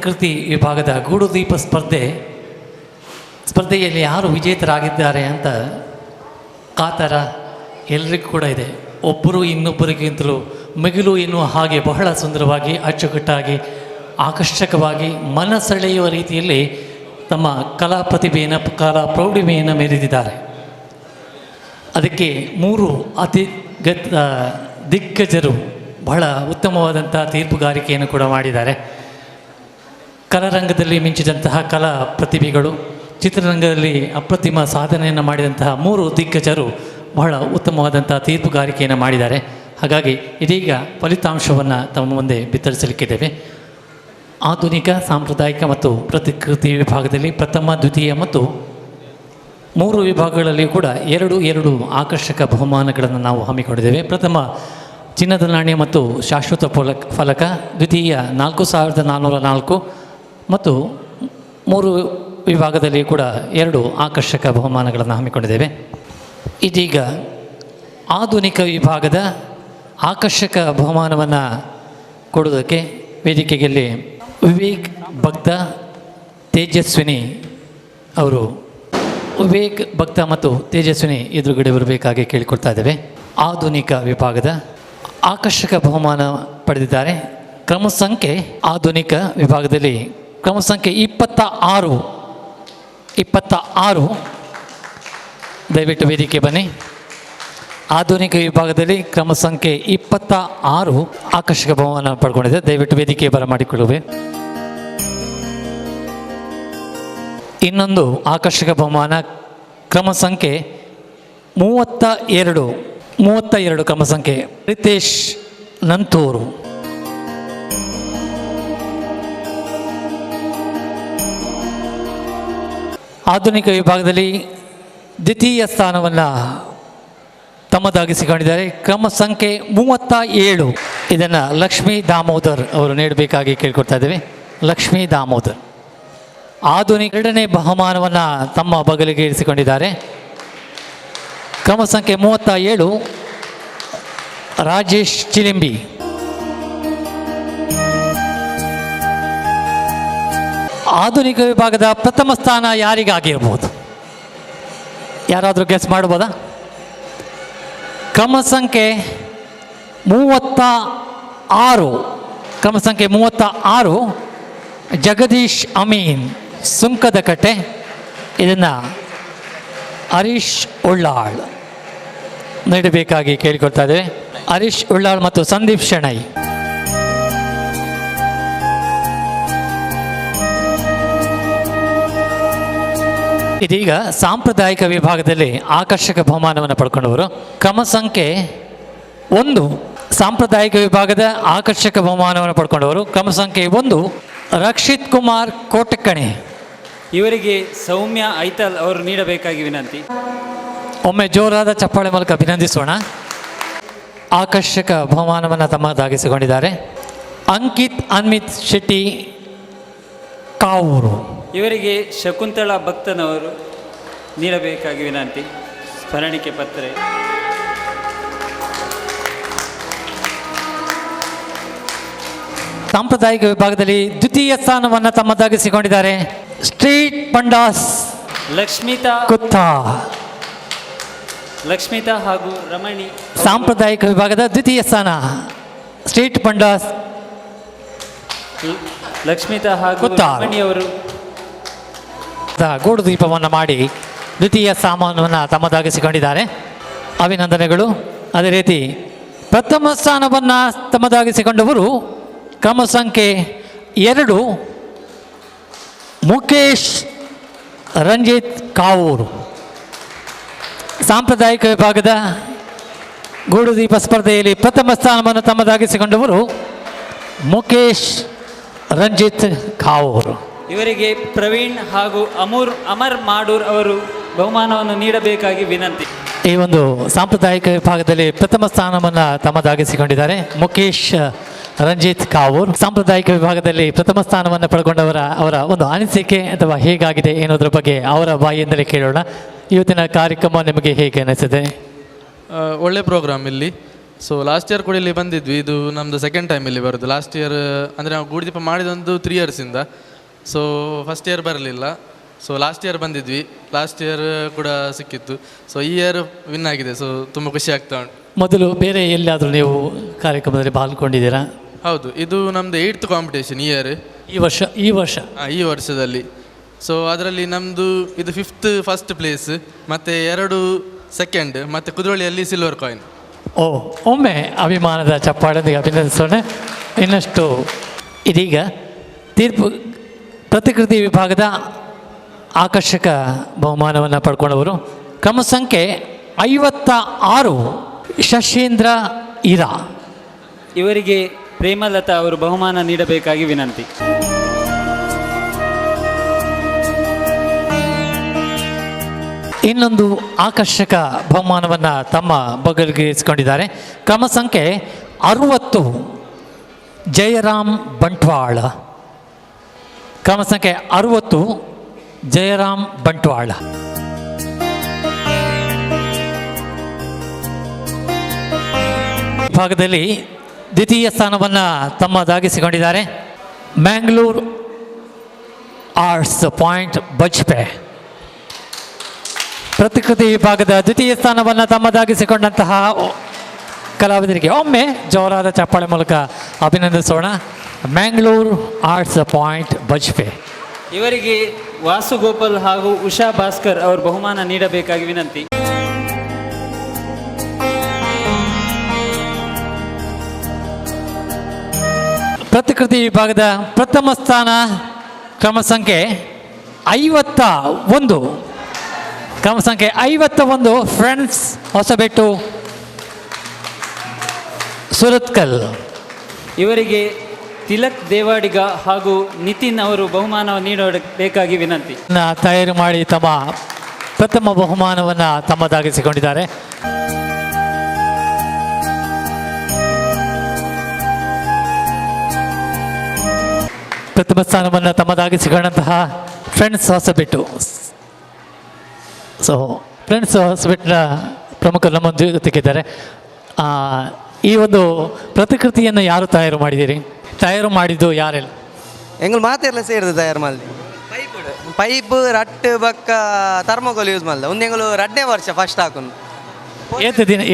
ಪ್ರತಿಕೃತಿ ವಿಭಾಗದ ಗೂಡುದೀಪ ಸ್ಪರ್ಧೆಯಲ್ಲಿ ಯಾರು ವಿಜೇತರಾಗಿದ್ದಾರೆ ಅಂತ ಕಾತರ ಎಲ್ರಿಗೂ ಕೂಡ ಇದೆ. ಒಬ್ಬರು ಇನ್ನೊಬ್ಬರಿಗಿಂತಲೂ ಮಿಗಿಲು ಎನ್ನುವ ಹಾಗೆ ಬಹಳ ಸುಂದರವಾಗಿ ಅಚ್ಚುಕಟ್ಟಾಗಿ ಆಕರ್ಷಕವಾಗಿ ಮನಸೆಳೆಯುವ ರೀತಿಯಲ್ಲಿ ತಮ್ಮ ಕಲಾ ಪ್ರತಿಭೆಯನ್ನು ಕಲಾ ಪ್ರೌಢಿಮೆಯನ್ನು ಮೆರೆದಿದ್ದಾರೆ. ಅದಕ್ಕೆ 3 ದಿಗ್ಗಜರು ಬಹಳ ಉತ್ತಮವಾದಂಥ ತೀರ್ಪುಗಾರಿಕೆಯನ್ನು ಕೂಡ ಮಾಡಿದ್ದಾರೆ. ಕಲಾರಂಗದಲ್ಲಿ ಮಿಂಚಿದಂತಹ ಕಲಾ ಪ್ರತಿಭೆಗಳು, ಚಿತ್ರರಂಗದಲ್ಲಿ ಅಪ್ರತಿಮ ಸಾಧನೆಯನ್ನು ಮಾಡಿದಂತಹ 3 ದಿಗ್ಗಜರು ಬಹಳ ಉತ್ತಮವಾದಂಥ ತೀರ್ಪುಗಾರಿಕೆಯನ್ನು ಮಾಡಿದ್ದಾರೆ. ಹಾಗಾಗಿ ಇದೀಗ ಫಲಿತಾಂಶವನ್ನು ತಮ್ಮ ಮುಂದೆ ಬಿತ್ತರಿಸಲಿಕ್ಕಿದ್ದೇವೆ. ಆಧುನಿಕ, ಸಾಂಪ್ರದಾಯಿಕ ಮತ್ತು ಪ್ರತಿಕೃತಿ ವಿಭಾಗದಲ್ಲಿ ಪ್ರಥಮ, ದ್ವಿತೀಯ ಮತ್ತು 3 ವಿಭಾಗಗಳಲ್ಲಿ ಕೂಡ 2 ಆಕರ್ಷಕ ಬಹುಮಾನಗಳನ್ನು ನಾವು ಹಮ್ಮಿಕೊಂಡಿದ್ದೇವೆ. ಪ್ರಥಮ ಚಿನ್ನದ ನಾಣ್ಯ ಮತ್ತು ಶಾಶ್ವತ ಫಲಕ, ದ್ವಿತೀಯ 4404 ಮತ್ತು 3 ವಿಭಾಗದಲ್ಲಿ ಕೂಡ 2 ಆಕರ್ಷಕ ಬಹುಮಾನಗಳನ್ನು ಹಮ್ಮಿಕೊಂಡಿದ್ದೇವೆ. ಇದೀಗ ಆಧುನಿಕ ವಿಭಾಗದ ಆಕರ್ಷಕ ಬಹುಮಾನವನ್ನು ಕೊಡುವುದಕ್ಕೆ ವೇದಿಕೆಯಲ್ಲಿ ವಿವೇಕ್ ಭಕ್ತ ತೇಜಸ್ವಿನಿ ಅವರು ವಿವೇಕ್ ಭಕ್ತ ಮತ್ತು ತೇಜಸ್ವಿನಿ ಎದುರುಗಡೆ ಬರಬೇಕಾಗಿ ಕೇಳಿಕೊಳ್ತಾ ಇದ್ದೇವೆ. ಆಧುನಿಕ ವಿಭಾಗದ ಆಕರ್ಷಕ ಬಹುಮಾನ ಪಡೆದಿದ್ದಾರೆ. ಕ್ರಮ ಸಂಖ್ಯೆ ಆಧುನಿಕ ವಿಭಾಗದಲ್ಲಿ ಕ್ರಮ ಸಂಖ್ಯೆ 26 ದಯವಿಟ್ಟು ವೇದಿಕೆ ಬನ್ನಿ. ಆಧುನಿಕ ವಿಭಾಗದಲ್ಲಿ ಕ್ರಮ ಸಂಖ್ಯೆ 26 ಆಕರ್ಷಕ ಬಹುಮಾನ ಪಡ್ಕೊಂಡಿದೆ. ದಯವಿಟ್ಟು ವೇದಿಕೆ ಬರಮಾಡಿಕೊಳ್ಳುವೆ. ಇನ್ನೊಂದು ಆಕರ್ಷಕ ಬಹುಮಾನ ಕ್ರಮ ಸಂಖ್ಯೆ 32 ಕ್ರಮ ಸಂಖ್ಯೆ ರಿತೇಶ್ ನಂತೂರು. ಆಧುನಿಕ ವಿಭಾಗದಲ್ಲಿ ದ್ವಿತೀಯ ಸ್ಥಾನವನ್ನು ತಮ್ಮದಾಗಿಸಿಕೊಂಡಿದ್ದಾರೆ. ಕ್ರಮ ಸಂಖ್ಯೆ 37 ಇದನ್ನು ಲಕ್ಷ್ಮೀ ದಾಮೋದರ್ ಅವರು ನೀಡಬೇಕಾಗಿ ಕೇಳ್ಕೊಡ್ತಾ ಇದ್ದೇವೆ. ಲಕ್ಷ್ಮೀ ದಾಮೋದರ್ ಆಧುನಿಕ 2ನೇ ಬಹುಮಾನವನ್ನು ತಮ್ಮ ಬಗಲಿಗೆ ಇರಿಸಿಕೊಂಡಿದ್ದಾರೆ. ಕ್ರಮ ಸಂಖ್ಯೆ 37 ರಾಜೇಶ್ ಚಿಲಿಂಬಿ. ಆಧುನಿಕ ವಿಭಾಗದ ಪ್ರಥಮ ಸ್ಥಾನ ಯಾರಿಗಾಗಿರ್ಬೋದು? ಯಾರಾದರೂ ಗೆಸ್ ಮಾಡ್ಬೋದಾ? ಕ್ರಮ ಸಂಖ್ಯೆ 36 ಕ್ರಮ ಸಂಖ್ಯೆ 36 ಜಗದೀಶ್ ಅಮೀನ್ ಸುಂಕದಕಟ್ಟೆ. ಇದನ್ನು ಹರೀಶ್ ಉಳ್ಳಾಳ್ ನೀಡಬೇಕಾಗಿ ಕೇಳಿಕೊಳ್ತಾ ಇದ್ದೇವೆ. ಹರೀಶ್ ಉಳ್ಳಾಳ್ ಮತ್ತು ಸಂದೀಪ್ ಶೆಣೈ. ಇದೀಗ ಸಾಂಪ್ರದಾಯಿಕ ವಿಭಾಗದಲ್ಲಿ ಆಕರ್ಷಕ ಬಹುಮಾನವನ್ನು ಪಡ್ಕೊಂಡವರು ಕ್ರಮ ಸಂಖ್ಯೆ 1 ಸಾಂಪ್ರದಾಯಿಕ ವಿಭಾಗದ ಆಕರ್ಷಕ ಬಹುಮಾನವನ್ನು ಪಡ್ಕೊಂಡವರು ಕ್ರಮ ಸಂಖ್ಯೆ 1 ರಕ್ಷಿತ್ ಕುಮಾರ್ ಕೋಟಕಣೆ. ಇವರಿಗೆ ಸೌಮ್ಯ ಐತಲ್ ಅವರು ನೀಡಬೇಕಾಗಿ ವಿನಂತಿ. ಒಮ್ಮೆ ಜೋರಾದ ಚಪ್ಪಾಳೆ ಮೂಲಕ ಅಭಿನಂದಿಸೋಣ. ಆಕರ್ಷಕ ಬಹುಮಾನವನ್ನು ತಮ್ಮದಾಗಿಸಿಕೊಂಡಿದ್ದಾರೆ. ಅಂಕಿತ್ ಅನ್ಮಿತ್ ಶೆಟ್ಟಿ ಕಾವೂರು. ಇವರಿಗೆ ಶಕುಂತಳಾ ಭಕ್ತನವರು ನೀಡಬೇಕಾಗಿ ವಿನಂತಿ. ಸ್ಮರಣಿಕೆ ಪತ್ರೆ. ಸಾಂಪ್ರದಾಯಿಕ ವಿಭಾಗದಲ್ಲಿ ದ್ವಿತೀಯ ಸ್ಥಾನವನ್ನು ತಮ್ಮದಾಗಿಸಿಕೊಂಡಿದ್ದಾರೆ. ಸ್ಟ್ರೀಟ್ ಪಂಡಾಸ್ ಲಕ್ಷ್ಮಿತಾ ಹಾಗೂ ರಮಣಿ. ಸಾಂಪ್ರದಾಯಿಕ ವಿಭಾಗದ ದ್ವಿತೀಯ ಸ್ಥಾನ ಸ್ಟ್ರೀಟ್ ಪಂಡಾಸ್ ಲಕ್ಷ್ಮಿತಾ ಹಾಗೂ ರಮಣಿಯವರು ಗೂಡು ದೀಪವನ್ನು ಮಾಡಿ ದ್ವಿತೀಯ ಸ್ಥಾನವನ್ನು ತಮ್ಮದಾಗಿಸಿಕೊಂಡಿದ್ದಾರೆ. ಅಭಿನಂದನೆಗಳು. ಅದೇ ರೀತಿ ಪ್ರಥಮ ಸ್ಥಾನವನ್ನು ತಮ್ಮದಾಗಿಸಿಕೊಂಡವರು ಕ್ರಮ ಸಂಖ್ಯೆ 2 ಮುಖೇಶ್ ರಂಜಿತ್ ಕಾವೂರು. ಸಾಂಪ್ರದಾಯಿಕ ವಿಭಾಗದ ಗೂಡು ದೀಪ ಸ್ಪರ್ಧೆಯಲ್ಲಿ ಪ್ರಥಮ ಸ್ಥಾನವನ್ನು ತಮ್ಮದಾಗಿಸಿಕೊಂಡವರು ಮುಖೇಶ್ ರಂಜಿತ್ ಕಾವೂರು. ಇವರಿಗೆ ಪ್ರವೀಣ್ ಹಾಗೂ ಅಮರ್ ಮಾಡೂರ್ ಅವರು ಬಹುಮಾನವನ್ನು ನೀಡಬೇಕಾಗಿ ವಿನಂತಿ. ಈ ಒಂದು ಸಾಂಪ್ರದಾಯಿಕ ವಿಭಾಗದಲ್ಲಿ ಪ್ರಥಮ ಸ್ಥಾನವನ್ನು ತಮ್ಮದಾಗಿಸಿಕೊಂಡಿದ್ದಾರೆ ಮುಖೇಶ್ ರಂಜಿತ್ ಕಾವೂರ್. ಸಾಂಪ್ರದಾಯಿಕ ವಿಭಾಗದಲ್ಲಿ ಪ್ರಥಮ ಸ್ಥಾನವನ್ನು ಅವರ ಒಂದು ಅನಿಸಿಕೆ ಅಥವಾ ಹೇಗಾಗಿದೆ ಎನ್ನುವುದರ ಬಗ್ಗೆ ಅವರ ಬಾಯಿಯಿಂದಲೇ ಕೇಳೋಣ. ಇವತ್ತಿನ ಕಾರ್ಯಕ್ರಮ ನಿಮಗೆ ಹೇಗೆ ಅನಿಸಿದೆ? ಒಳ್ಳೆ ಪ್ರೋಗ್ರಾಮ್. ಇಲ್ಲಿ ಸೊ ಲಾಸ್ಟ್ ಇಯರ್ ಕೂಡ ಇಲ್ಲಿ ಬಂದಿದ್ವಿ. ಇದು ನಮ್ಮದು ಸೆಕೆಂಡ್ ಟೈಮ್ ಇಲ್ಲಿ ಬರೋದು. ಲಾಸ್ಟ್ ಇಯರ್ ಅಂದರೆ ನಾವು ಗೂಡುದೀಪ ಮಾಡಿದೊಂದು 3 ಇಯರ್ಸಿಂದ. ಸೊ ಫಸ್ಟ್ ಇಯರ್ ಬರಲಿಲ್ಲ. ಸೊ ಲಾಸ್ಟ್ ಇಯರ್ ಬಂದಿದ್ವಿ. ಲಾಸ್ಟ್ ಇಯರ್ ಕೂಡ ಸಿಕ್ಕಿತ್ತು. ಸೊ ಈ ಇಯರ್ ವಿನ್ ಆಗಿದೆ. ಸೊ ತುಂಬ ಖುಷಿ ಆಗ್ತಾ ಉಂಟು. ಮೊದಲು ಬೇರೆ ಎಲ್ಲಾದರೂ ನೀವು ಕಾರ್ಯಕ್ರಮದಲ್ಲಿ ಪಾಲ್ಗೊಂಡಿದ್ದೀರಾ? ಹೌದು, ಇದು ನಮ್ಮದು 8th ಕಾಂಪಿಟೇಷನ್ ಈ ಇಯರ್. ಈ ವರ್ಷ ಈ ವರ್ಷದಲ್ಲಿ. ಸೊ ಅದರಲ್ಲಿ ನಮ್ಮದು ಇದು 5th ಫಸ್ಟ್ ಪ್ಲೇಸ್, ಮತ್ತು 2 ಸೆಕೆಂಡ್, ಮತ್ತು ಕುದ್ರೋಳಿಯಲ್ಲಿ ಸಿಲ್ವರ್ ಕಾಯಿನ್. ಓ, ಒಮ್ಮೆ ಅಭಿಮಾನದ ಚಪ್ಪಾಳೊಂದಿಗೆ ಅಭಿನಂದಿಸೋಣ. ಇನ್ನಷ್ಟು ಇದೀಗ ತೀರ್ಪು ಪ್ರತಿಕೃತಿ ವಿಭಾಗದ ಆಕರ್ಷಕ ಬಹುಮಾನವನ್ನು ಪಡ್ಕೊಂಡವರು ಕ್ರಮ ಸಂಖ್ಯೆ 56 ಶಶೀಂದ್ರ ಇರಾ. ಇವರಿಗೆ ಪ್ರೇಮಲತಾ ಅವರು ಬಹುಮಾನ ನೀಡಬೇಕಾಗಿ ವಿನಂತಿ. ಇನ್ನೊಂದು ಆಕರ್ಷಕ ಬಹುಮಾನವನ್ನು ತಮ್ಮ ಬಗಲಿಗೆ ಇರಿಸಿಕೊಂಡಿದ್ದಾರೆ. ಕ್ರಮ ಸಂಖ್ಯೆ 60 ಜಯರಾಮ್ ಬಂಟ್ವಾಳ. ಕ್ರಮ ಸಂಖ್ಯೆ 60 ಜಯರಾಮ್ ಬಂಟ್ವಾಳ. ವಿಭಾಗದಲ್ಲಿ ದ್ವಿತೀಯ ಸ್ಥಾನವನ್ನು ತಮ್ಮದಾಗಿಸಿಕೊಂಡಿದ್ದಾರೆ ಮ್ಯಾಂಗ್ಳೂರ್ ಆರ್ಟ್ಸ್ ಪಾಯಿಂಟ್ ಬಜ್ಪೆ. ಪ್ರತಿಕೃತಿ ವಿಭಾಗದ ದ್ವಿತೀಯ ಸ್ಥಾನವನ್ನು ತಮ್ಮದಾಗಿಸಿಕೊಂಡಂತಹ ಕಲಾವಿದರಿಗೆ ಒಮ್ಮೆ ಜೋರಾದ ಚಪ್ಪಾಳೆ ಮೂಲಕ ಅಭಿನಂದಿಸೋಣ. Mangalore arts point Bajpe. ಇವರಿಗೆ ವಾಸುಗೋಪಾಲ್ ಹಾಗೂ ಉಷಾ ಭಾಸ್ಕರ್ ಅವರು ಬಹುಮಾನ ನೀಡಬೇಕಾಗಿ ವಿನಂತಿ. ಪ್ರತಿಕೃತಿ ವಿಭಾಗದ ಪ್ರಥಮ ಸ್ಥಾನ ಕ್ರಮ ಸಂಖ್ಯೆ 51. ಕ್ರಮ ಸಂಖ್ಯೆ 51 ಫ್ರೆಂಡ್ಸ್ ಹೊಸಬೆಟ್ಟು ಸುರತ್ಕಲ್. ಇವರಿಗೆ ತಿಲಕ್ ದೇವಾಡಿಗ ಹಾಗೂ ನಿತಿನ್ ಅವರು ಬಹುಮಾನ ನೀಡಬೇಕಾಗಿ ವಿನಂತಿ. ತಯಾರು ಮಾಡಿ ತಮ್ಮ ಪ್ರಥಮ ಬಹುಮಾನವನ್ನು ತಮ್ಮದಾಗಿಸಿಕೊಂಡಿದ್ದಾರೆ. ಪ್ರಥಮ ಸ್ಥಾನವನ್ನು ತಮ್ಮದಾಗಿಸಿಕೊಂಡಂತಹ ಫ್ರೆಂಡ್ಸ್ ಹೊಸಬೆಟ್ಟು. ಸೊ ಫ್ರೆಂಡ್ಸ್ ಹೊಸಬೆಟ್ಟಿನ ಪ್ರಮುಖರು ನಮ್ಮ ಜೊತೆಗಿದ್ದಾರೆ. ಈ ಒಂದು ಪ್ರತಿಕೃತಿಯನ್ನು ಯಾರು ತಯಾರು ಮಾಡಿದ್ದೀರಿ? ತಯಾರು ಮಾಡಿದ್ದು ಯಾರೆಲ್ಲ? ಎಂಗಳು ಮಾತೆಲ್ಲ ಸೇರಿದು ತಯಾರು ಮಾಡಿದೆ. ಪೈಪ್ ರಟ್ಟು ಬಕ್ಕ ಥರ್ಮೋಕೋಲ್ ಯೂಸ್ ಮಾಡಿದೆ. ಒಂದು ಎಂಗಳು 2ನೇ ವರ್ಷ ಫಸ್ಟ್ ಹಾಕೊಂಡು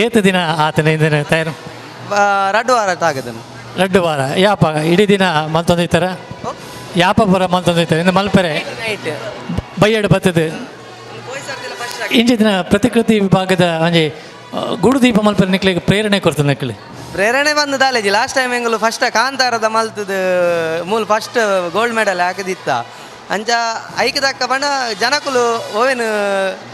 ಏತು ದಿನ ಆತನ ತಯಾರು 2 ವಾರ ಆಗದನು. 2 ವಾರ ಯಾಪ ಇಡೀ ದಿನ ಮಲ್ತೊಂದಿತ್ತಾರ? ಯಾಪ ಬರ ಮಲ್ತೊಂದಿತ್ತಾರೆ ಇನ್ನು ಮಲ್ಪರೆ ಬೈಯಡು ಬರ್ತದೆ. ಇಂಚೆ ದಿನ ಪ್ರತಿಕೃತಿ ವಿಭಾಗದ ಅಂಜೆ ಗುಡುದೀಪ ಮಲ್ಪರೆ ನಿಕ್ಲಿಗೆ ಪ್ರೇರಣೆ ಕೊಡ್ತದೆ ನಿಕ್ಲಿ ಪ್ರೇರಣೆ ಬಂದು ದಾಲೇಜಿ. ಲಾಸ್ಟ್ ಟೈಮ್ ಎಂಗಳು ಫಸ್ಟ್ ಕಾಂತಾರದ ಮಲ್ತದ ಮೂಲ ಫಸ್ಟ್ ಗೋಲ್ಡ್ ಮೆಡಲ್ ಹಾಕದಿತ್ತ ಅಂಚ ಐಕದಕ್ಕ ಬಂಡ ಜನಕುಲು ಓವೇನು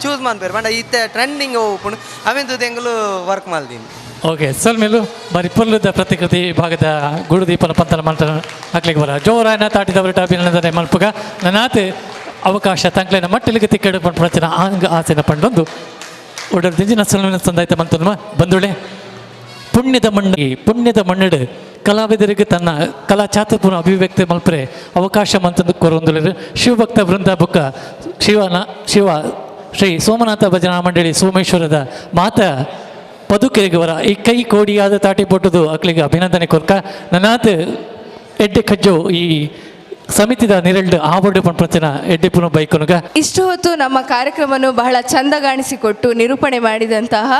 ಚೂಸ್ ಮಾಡ್ಬೇರು ಬಂಡ ಇತ್ತೆ ಟ್ರೆಂಡಿಂಗ್ ಓಪುಂಡು ಅವೆಂದು ಎಂಗಳು ವರ್ಕ್ ಮಾಡ್ತೀನಿ. ಓಕೆ ಸಲ್ಮೇಲು ಬರೀ ಪುಲ್ಲದ ಪ್ರತಿಕೃತಿ ವಿಭಾಗದ ಗುಡುದೀಪನ ಪಂತನ ಮಂತ್ರ ಹಾಕ್ಲಿಕ್ಕೆ ಬರ ಜೋರಾಯನ ತಾಟಿದವರ ಅಭಿನಂದನೆ ಮಲ್ಪಗ ನನ್ನಾತ ಅವಕಾಶ ತಂಕ್ಲಿನ ಮಟ್ಟಿಲಿಗೆ ತಿಕ್ಕಡು ಪಂಚನ ಆಂಗ ಆಸೆನ ಪಂಡೊಂದು ಒಡರ್ ದಿಂಜಿನ ಸಲ್ಮೇನ ಸಂದಾಯ್ತ ಮಂತನ್ಮ ಬಂದುಳೆ ಪುಣ್ಯದ ಮಣ್ಣಡು ಕಲಾವಿದರಿಗೆ ತನ್ನ ಕಲಾ ಚಾತುರ್ಪೂರ್ಣ ಅಭಿವ್ಯಕ್ತಿ ಮಲ್ಪರೆ ಅವಕಾಶ ಮಂತಂದು ಕೊರೊಂದುಲರು ಶಿವಭಕ್ತ ವೃಂದ ಬುಕ್ಕ ಶಿವ ಶ್ರೀ ಸೋಮನಾಥ ಭಜನಾ ಮಂಡಳಿ ಸೋಮೇಶ್ವರದ ಮಾತ ಪದುಕೆರೆಗೆ ಬರ ಈ ಕೈ ಕೋಡಿಯಾದ ತಾಟಿ ಪೊಟ್ಟದು ಅಕ್ಲಿಗೆ ಅಭಿನಂದನೆ ಕೊರ್ಕ ನನ್ನಾತ್ ಎಡ್ಡೆ ಕಜ್ಜು ಈ ಸಮಿತಿದ ನಿರಳ್ಳು ಆವರ್ಡು ಪಂಪ್ರಚನ ಎಡ್ಡೆ ಪುನಃ ಬೈಕನುಗ. ಇಷ್ಟು ಹೊತ್ತು ನಮ್ಮ ಕಾರ್ಯಕ್ರಮವನ್ನು ಬಹಳ ಚಂದಗಾಣಿಸಿಕೊಟ್ಟು ನಿರೂಪಣೆ ಮಾಡಿದಂತಹ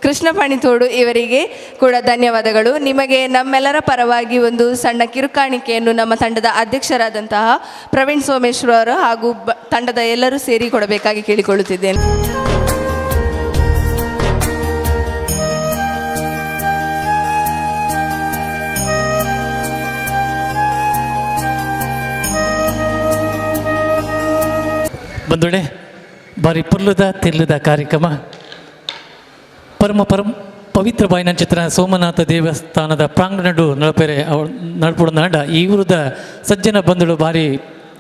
ಕೃಷ್ಣ ಪಣಿತೋಡು ಇವರಿಗೆ ಕೂಡ ಧನ್ಯವಾದಗಳು. ನಿಮಗೆ ನಮ್ಮೆಲ್ಲರ ಪರವಾಗಿ ಒಂದು ಸಣ್ಣ ಕಿರುಕಾಣಿಕೆಯನ್ನು ನಮ್ಮ ತಂಡದ ಅಧ್ಯಕ್ಷರಾದಂತಹ ಪ್ರವೀಣ್ ಸೋಮೇಶ್ವರ ಹಾಗೂ ತಂಡದ ಎಲ್ಲರೂ ಸೇರಿ ಕೊಡಬೇಕಾಗಿ ಕೇಳಿಕೊಳ್ಳುತ್ತಿದ್ದೇನೆ. ಬಂದೊಡೆ ಬಾರಿ ಪುರ್ಲದ ತಿರ್ಲದ ಕಾರ್ಯಕ್ರಮ ಪವಿತ್ರ ಬಾಯಿನ ಚಿತ್ರ ಸೋಮನಾಥ ದೇವಸ್ಥಾನದ ಪ್ರಾಂಗಣಡು ನಡಪೆರೆ ನಡ್ಪುಡು ನಾಡ ಈ ಊರದ ಸಜ್ಜನ ಬಂಧುಗಳು ಭಾರಿ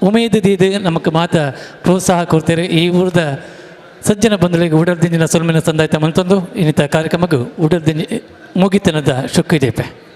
ಉಮೇದಿದೆ ನಮಗೆ ಮಾತ ಪ್ರೋತ್ಸಾಹ ಕೊಡ್ತಾರೆ. ಈ ಊರದ ಸಜ್ಜನ ಬಂಧುಗಳಿಗೆ ಉಡಲ್ದಿಂಜಿನ ಸೊಲ್ಮಿನ ಸಂದಾಯ್ತ ಮಂತಂದು ಇನ್ನಿತ ಕಾರ್ಯಕ್ರಮಕ್ಕೂ ಉಡಲ್ದಿಂಜಿ ಮುಗಿತನದ ಶುಕ್ಕಿದೇಪೆ.